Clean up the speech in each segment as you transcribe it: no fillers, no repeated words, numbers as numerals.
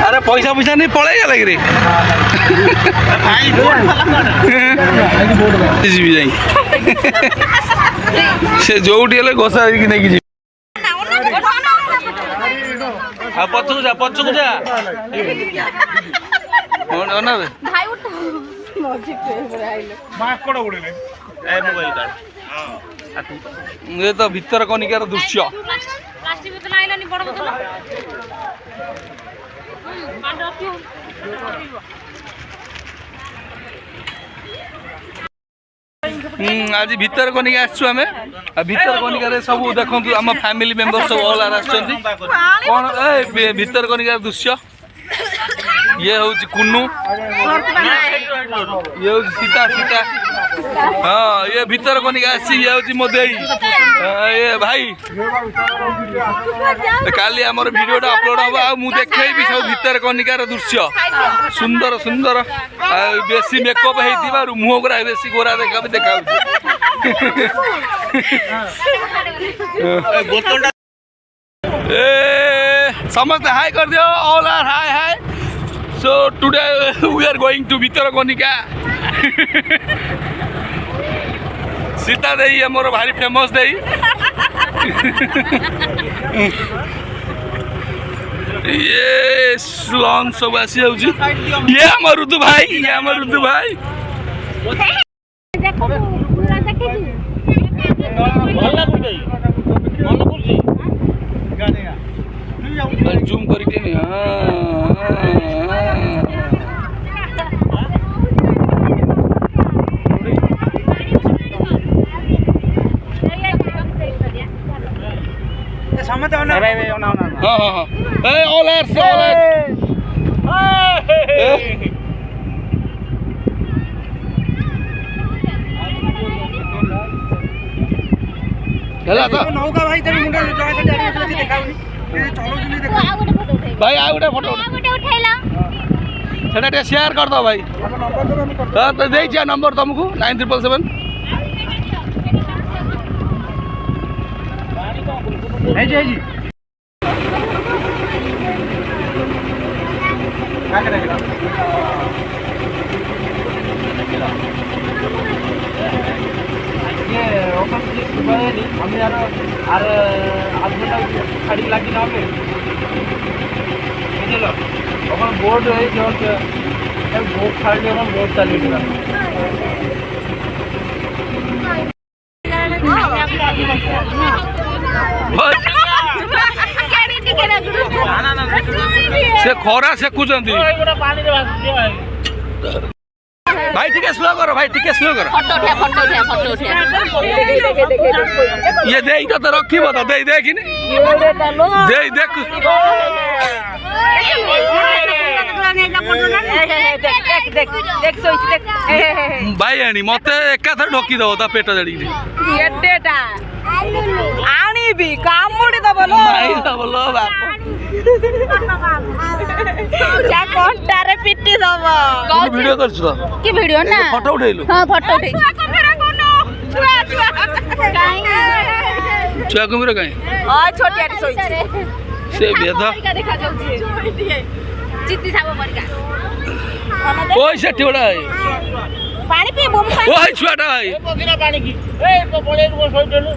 अरे पैसा पैसा नहीं पड़े गया लगे से जोटी हेल्ले घोषा नहीं पचकु जा पचकु जा ये तो भीतर कनिकार दृश्य आज भीतर कनिका आसु आम भीतर कनिकार सब देखु आम फैमिली मेंबर सब ऑल आर कौन भीतर कनिकार दृश्य ये हूँ कुन्नू ये हूँ सीता सीता हाँ ये भीतर कनिका आसी ये हूँ मो देई ये भाई काली आमर वीडियोटा अपलोड हम आ मु देखैबी सब भीतर कनिकार दृश्य सुंदर सुंदर बेसी मेकअप हेतिबारु मुह गोरा बेसी गोरा देखा समझते हाय कर दियो all are hi hi so today we are going to Bhitarkanika सीता देई हमर भारी फेमस देई ये लॉन सब आसी जाउची ये हमर ऋतु भाई जूम करके नहीं नौका भाई तेरे मुंडा भाई आ गोटे फोटो सेटा शेयर कर दो भाई तो देख नंबर तुमको 9777 खाड़ी लगी ना बोर्ड बोर्ड खाड़ी बोर्ड चलिए से खरा सेकुचंती भाई ठीक है स्लो करो भाई ठीक है स्लो करो फोटो उठा ये दे तो रखी बता दे देखी दे देख भाई आनी मत एकाथर ढोकी दो ता पेट जड़ी आनीबी कामुड़ी दबलो माई दबलो बाप जा कोंटारे पिट्टी दब तू वीडियो करछ तो की वीडियो ना फोटो उठैलु हां फोटो उठै छुआ कुमिर काई आ छोटियाटी सोई से बेदा देखा जाउची चित्ती साबो परिका ओइ सेठी बडा है पानी पी बम ओइ छुआटा है पकिना पानी की ए तो बळे को सोइदेलु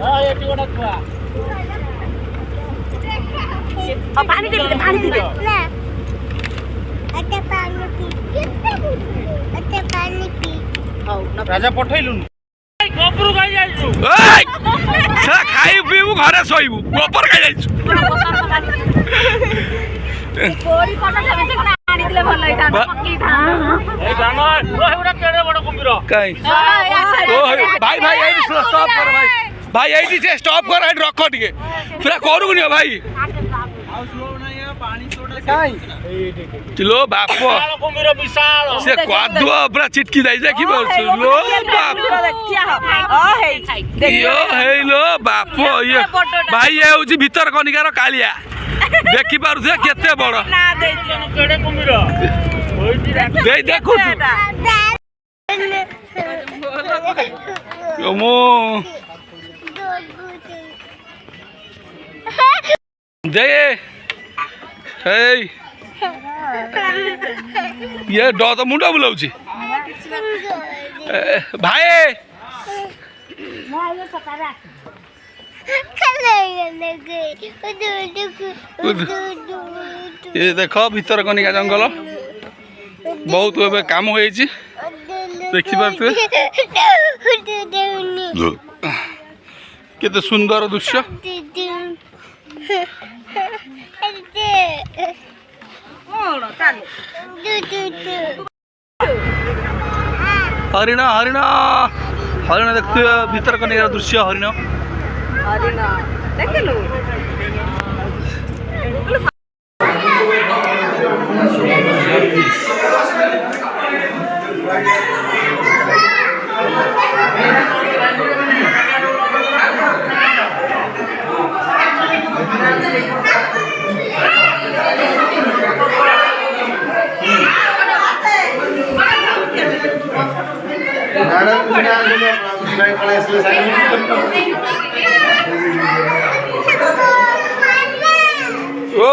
हां एटी बडा छुआ पानी दे ना अटे पानी पी राजा पठैलु गोबर गाई जाइछु ओइ सा खाइ पीबु घरे सोइबु गोबर खाइ जाइछु कोरी कोना सबे कोना आनी दिले भल लइता पक्की था ए जानवर ओ हेउडा केडे बड कुम्बीर काई ओ भाई भाई ए स्टॉप कर भाई ए जे स्टॉप कर एड रखो टिके पूरा करू नियो भाई चलो बाप कुम्बीर विशाल से क्वादुआ पूरा चिटकी जाई देखि लो बाप यो हेलो बाप ये भाई ए होची भीतर कनिकार कालिया देखि पारुथे केते बड़ केडे कुम्बीर दे देखु मो दे ये ड तो मुंडा बुलाऊची भाई ये देख भीतर कनिका जंगल बहुत एवं काम हो देखिपे केते सुंदर दृश्य हरिण हरिण हरिण देखते भीतर कनिका दृश्य हरिण ଦେଖିଲୁ ओ